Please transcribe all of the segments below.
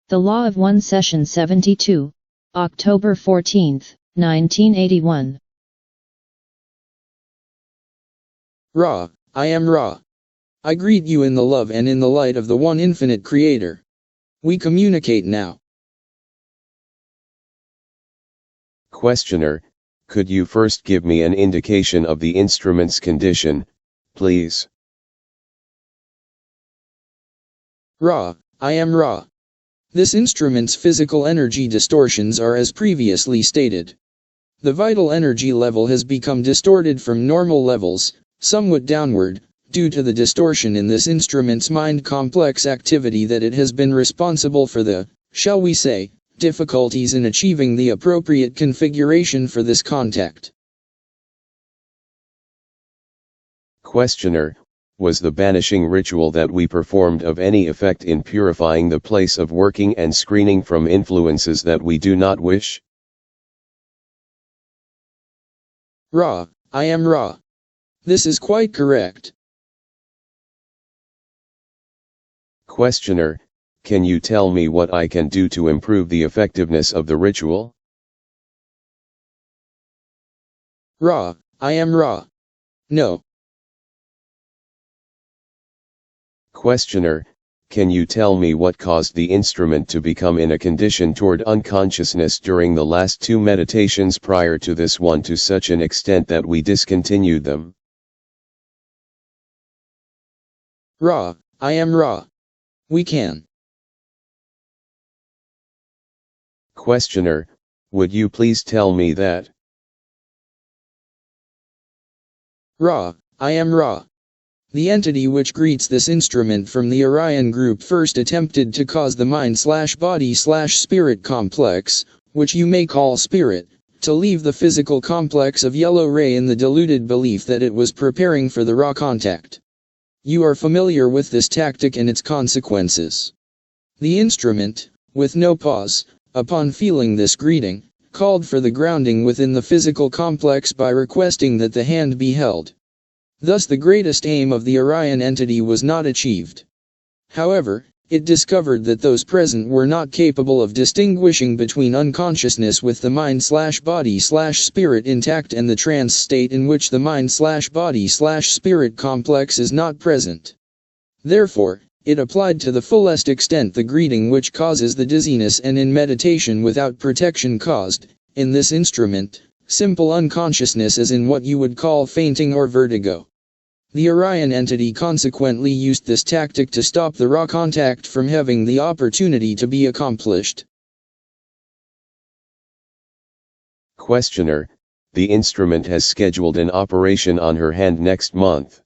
The Law of One Session 72, October 14, 1981. Ra, I am Ra. I greet you in the love and in the light of the one infinite Creator. We communicate now. Questioner, could you first give me an indication of the instrument's condition, please? Ra, I am Ra. This instrument's physical energy distortions are as previously stated. The vital energy level has become distorted from normal levels, somewhat downward, due to the distortion in this instrument's mind complex activity that it has been responsible for the, shall we say, difficulties in achieving the appropriate configuration for this contact. Questioner, was the banishing ritual that we performed of any effect in purifying the place of working and screening from influences that we do not wish? Ra, I am Ra. This is quite correct. Questioner, can you tell me what I can do to improve the effectiveness of the ritual? Ra, I am Ra. No. Questioner, can you tell me what caused the instrument to become in a condition toward unconsciousness during the last two meditations prior to this one to such an extent that we discontinued them? Ra, I am Ra. We can. Questioner, would you please tell me that? Ra, I am Ra. The entity which greets this instrument from the Orion group first attempted to cause the mind-body-spirit complex, which you may call spirit, to leave the physical complex of yellow ray in the deluded belief that it was preparing for the Ra contact. You are familiar with this tactic and its consequences. The instrument, with no pause, upon feeling this greeting, called for the grounding within the physical complex by requesting that the hand be held. Thus the greatest aim of the Orion entity was not achieved. However, it discovered that those present were not capable of distinguishing between unconsciousness with the mind-body-spirit intact and the trance state in which the mind-body-spirit complex is not present. Therefore, it applied to the fullest extent the greeting which causes the dizziness and in meditation without protection caused, in this instrument, simple unconsciousness as in what you would call fainting or vertigo. The Orion entity consequently used this tactic to stop the Ra contact from having the opportunity to be accomplished. Questioner, the instrument has scheduled an operation on her hand next month.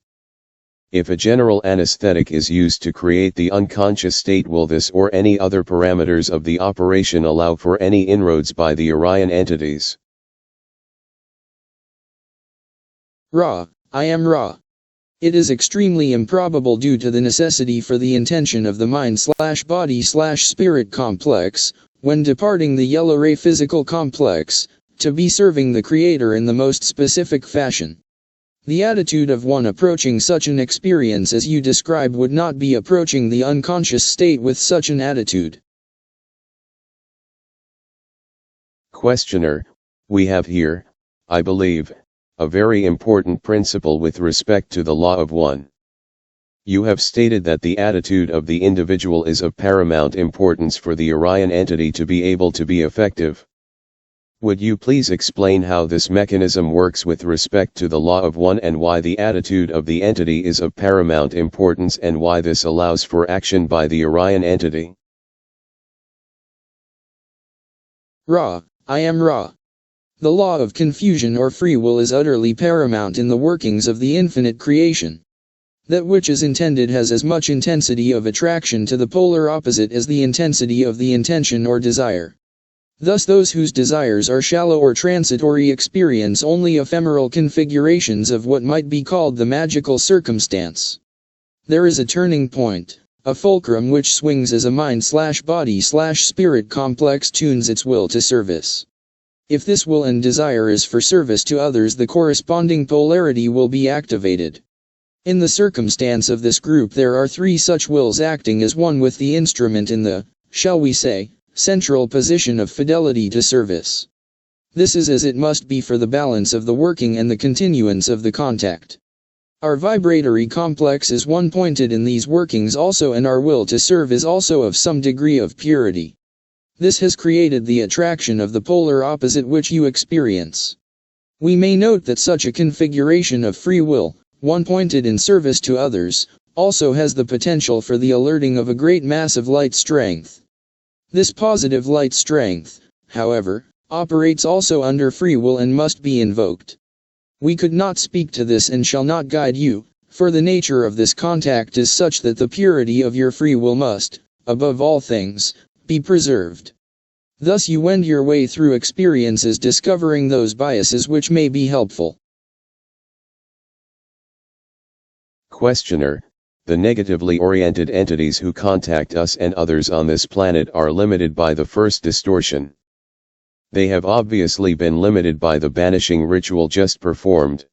If a general anesthetic is used to create the unconscious state, will this or any other parameters of the operation allow for any inroads by the Orion entities? Ra, I am Ra. It is extremely improbable due to the necessity for the intention of the mind-body-spirit complex, when departing the yellow ray physical complex, to be serving the Creator in the most specific fashion. The attitude of one approaching such an experience as you describe would not be approaching the unconscious state with such an attitude. Questioner, we have here, I believe, a very important principle with respect to the law of one. You have stated that the attitude of the individual is of paramount importance for the Orion entity to be able to be effective. Would you please explain how this mechanism works with respect to the law of one and why the attitude of the entity is of paramount importance and why this allows for action by the Orion entity? Ra, I am Ra. The law of confusion or free will is utterly paramount in the workings of the infinite creation. That which is intended has as much intensity of attraction to the polar opposite as the intensity of the intention or desire. Thus those whose desires are shallow or transitory experience only ephemeral configurations of what might be called the magical circumstance. There is a turning point, a fulcrum which swings as a mind-body-spirit complex tunes its will to service. If this will and desire is for service to others, the corresponding polarity will be activated. In the circumstance of this group there are three such wills acting as one with the instrument in the, shall we say, central position of fidelity to service. This is as it must be for the balance of the working and the continuance of the contact. Our vibratory complex is one-pointed in these workings also, and our will to serve is also of some degree of purity. This has created the attraction of the polar opposite which you experience. We may note that such a configuration of free will, one-pointed in service to others, also has the potential for the alerting of a great mass of light strength. This positive light strength, however, operates also under free will and must be invoked. We could not speak to this and shall not guide you, for the nature of this contact is such that the purity of your free will must, above all things, be preserved. Thus you wend your way through experiences discovering those biases which may be helpful. Questioner: the negatively oriented entities who contact us and others on this planet are limited by the first distortion. They have obviously been limited by the banishing ritual just performed.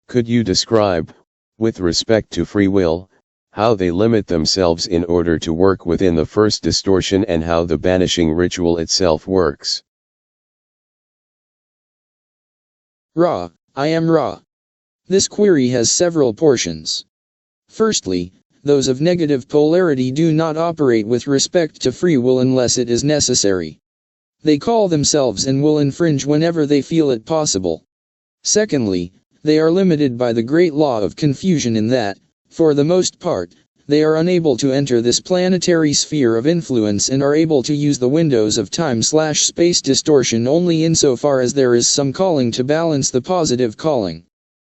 Could you describe, with respect to free will, how they limit themselves in order to work within the first distortion and how the banishing ritual itself works? Ra, I am Ra. This query has several portions. Firstly, those of negative polarity do not operate with respect to free will unless it is necessary. They call themselves and will infringe whenever they feel it possible. Secondly, they are limited by the great law of confusion in that, for the most part, they are unable to enter this planetary sphere of influence and are able to use the windows of time/space distortion only insofar as there is some calling to balance the positive calling.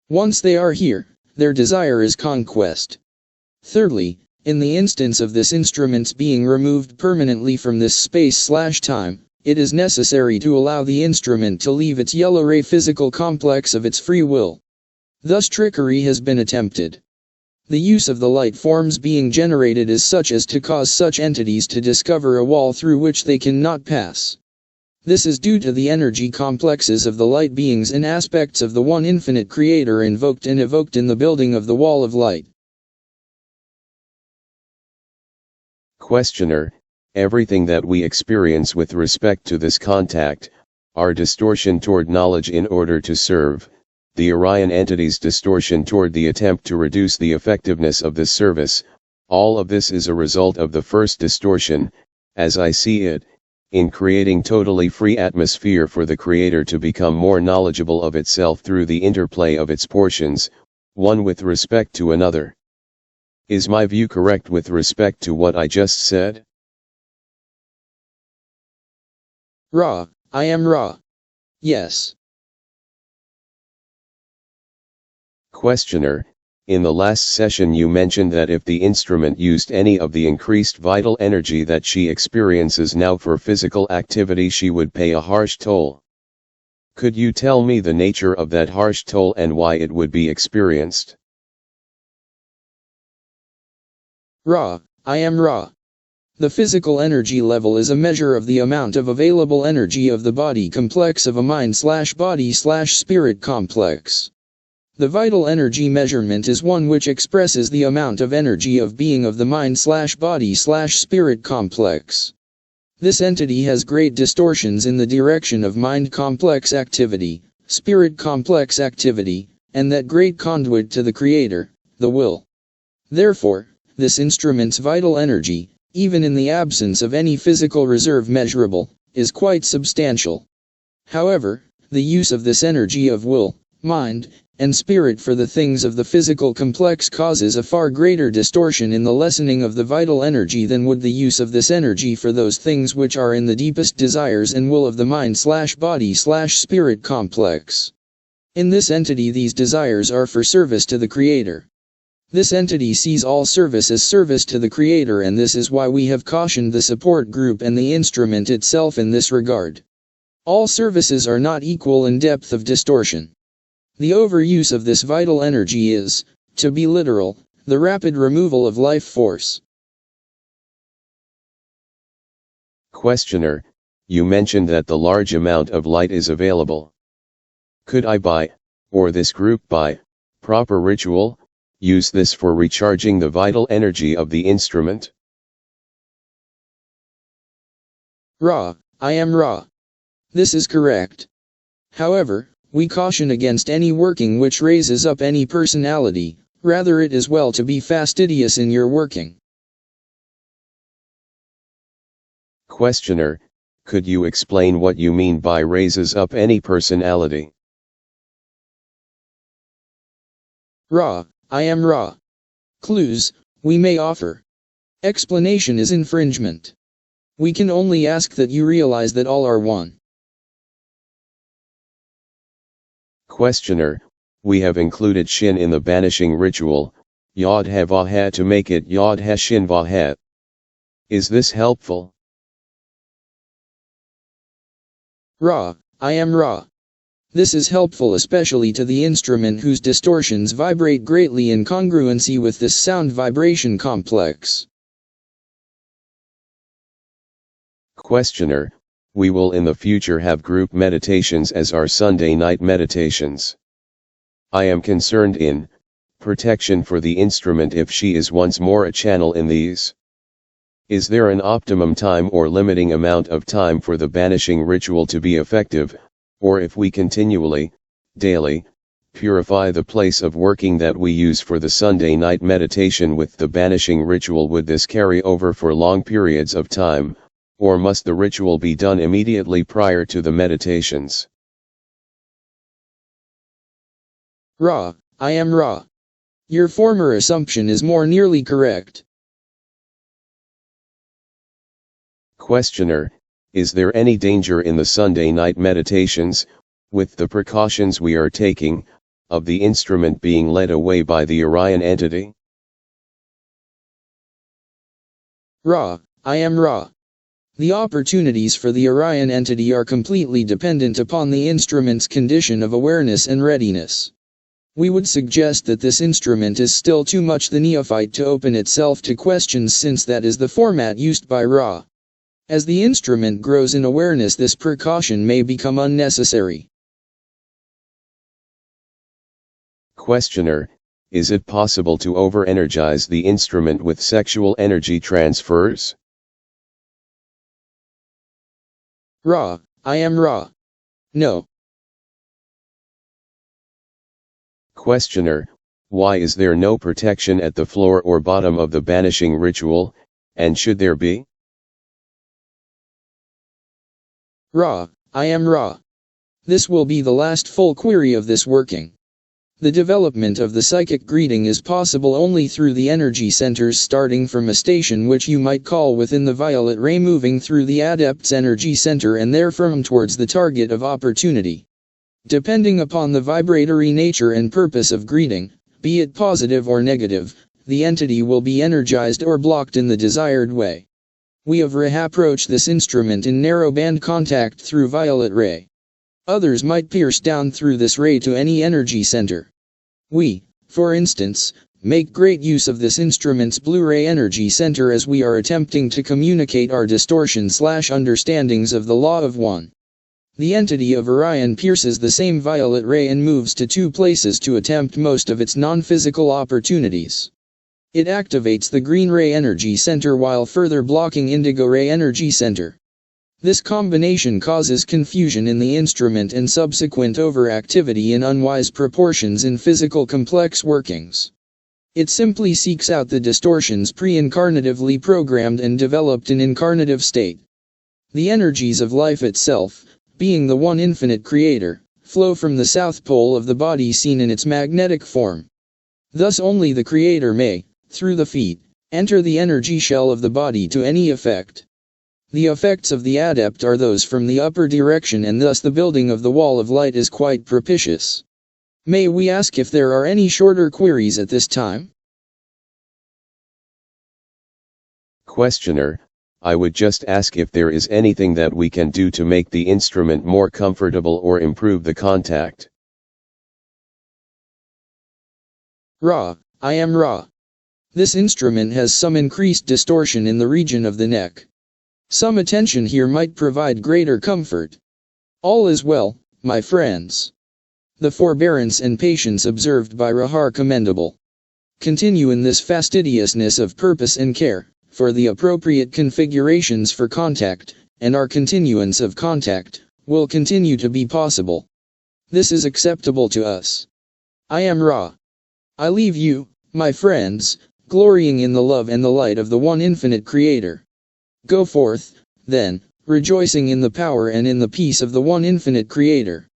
Once they are here, their desire is conquest. Thirdly, in the instance of this instrument's being removed permanently from this space/time, it is necessary to allow the instrument to leave its yellow-ray physical complex of its free will. Thus trickery has been attempted. The use of the light forms being generated is such as to cause such entities to discover a wall through which they cannot pass. This is due to the energy complexes of the light beings and aspects of the one infinite creator invoked and evoked in the building of the wall of light. Questioner: everything that we experience with respect to this contact, our distortion toward knowledge in order to serve, the Orion entity's distortion toward the attempt to reduce the effectiveness of this service, all of this is a result of the first distortion, as I see it, in creating totally free atmosphere for the Creator to become more knowledgeable of itself through the interplay of its portions, one with respect to another. Is my view correct with respect to what I just said? Ra, I am Ra. Yes. Questioner: in the last session you mentioned that if the instrument used any of the increased vital energy that she experiences now for physical activity she would pay a harsh toll. Could you tell me the nature of that harsh toll and why it would be experienced? Ra, I am Ra. The physical energy level is a measure of the amount of available energy of the body complex of a mind/body/spirit complex. The vital energy measurement is one which expresses the amount of energy of being of the mind/body/spirit complex. This entity has great distortions in the direction of mind complex activity, spirit complex activity, and that great conduit to the Creator, the will. Therefore, this instrument's vital energy, even in the absence of any physical reserve measurable, is quite substantial. However, the use of this energy of will, mind, and spirit for the things of the physical complex causes a far greater distortion in the lessening of the vital energy than would the use of this energy for those things which are in the deepest desires and will of the mind/body/spirit complex. In this entity these desires are for service to the Creator. This entity sees all service as service to the Creator, and this is why we have cautioned the support group and the instrument itself in this regard. All services are not equal in depth of distortion. The overuse of this vital energy is, to be literal, the rapid removal of life force. Questioner: you mentioned that the large amount of light is available. Could I buy, or this group buy, proper ritual, use this for recharging the vital energy of the instrument? Ra, I am Ra. This is correct. However, we caution against any working which raises up any personality, rather it is well to be fastidious in your working. Questioner, could you explain what you mean by raises up any personality? Ra, I am Ra. Clues, we may offer. Explanation is infringement. We can only ask that you realize that all are one. Questioner, we have included Shin in the banishing ritual, Yod Havaha, to make it Yod Hashin Vahet. Is this helpful? Ra, I am Ra. This is helpful especially to the instrument whose distortions vibrate greatly in congruency with this sound vibration complex. Questioner, we will in the future have group meditations as our Sunday night meditations. I am concerned in protection for the instrument if she is once more a channel in these. Is there an optimum time or limiting amount of time for the banishing ritual to be effective, or if we continually, daily, purify the place of working that we use for the Sunday night meditation with the banishing ritual, would this carry over for long periods of time, or must the ritual be done immediately prior to the meditations? Ra, I am Ra. Your former assumption is more nearly correct. Questioner, is there any danger in the Sunday night meditations, with the precautions we are taking, of the instrument being led away by the Orion entity? Ra, I am Ra. The opportunities for the Orion entity are completely dependent upon the instrument's condition of awareness and readiness. We would suggest that this instrument is still too much the neophyte to open itself to questions, since that is the format used by Ra. As the instrument grows in awareness, this precaution may become unnecessary. Questioner, is it possible to over-energize the instrument with sexual energy transfers? Ra, I am Ra. No. Questioner, why is there no protection at the floor or bottom of the banishing ritual, and should there be? Ra, I am Ra. This will be the last full query of this working. The development of the psychic greeting is possible only through the energy centers, starting from a station which you might call within the violet ray, moving through the adept's energy center and therefrom towards the target of opportunity. Depending upon the vibratory nature and purpose of greeting, be it positive or negative, the entity will be energized or blocked in the desired way. We have approached this instrument in narrow band contact through violet ray. Others might pierce down through this ray to any energy center. We, for instance, make great use of this instrument's blue ray energy center as we are attempting to communicate our distortion/understandings of the law of one. The entity of Orion pierces the same violet ray and moves to two places to attempt most of its non-physical opportunities. It activates the green ray energy center while further blocking indigo ray energy center. This combination causes confusion in the instrument and subsequent overactivity in unwise proportions in physical complex workings. It simply seeks out the distortions pre-incarnatively programmed and developed in incarnative state. The energies of life itself, being the one infinite creator, flow from the south pole of the body seen in its magnetic form. Thus only the creator may, through the feet, enter the energy shell of the body to any effect. The effects of the adept are those from the upper direction, and thus the building of the wall of light is quite propitious. May we ask if there are any shorter queries at this time? Questioner, I would just ask if there is anything that we can do to make the instrument more comfortable or improve the contact. Ra, I am Ra. This instrument has some increased distortion in the region of the neck. Some attention here might provide greater comfort. All is well, my friends. The forbearance and patience observed by Ra are commendable. Continue in this fastidiousness of purpose and care, for the appropriate configurations for contact, and our continuance of contact, will continue to be possible. This is acceptable to us. I am Ra. I leave you, my friends, glorying in the love and the light of the one infinite Creator. Go forth, then, rejoicing in the power and in the peace of the one infinite Creator.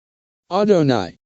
Adonai.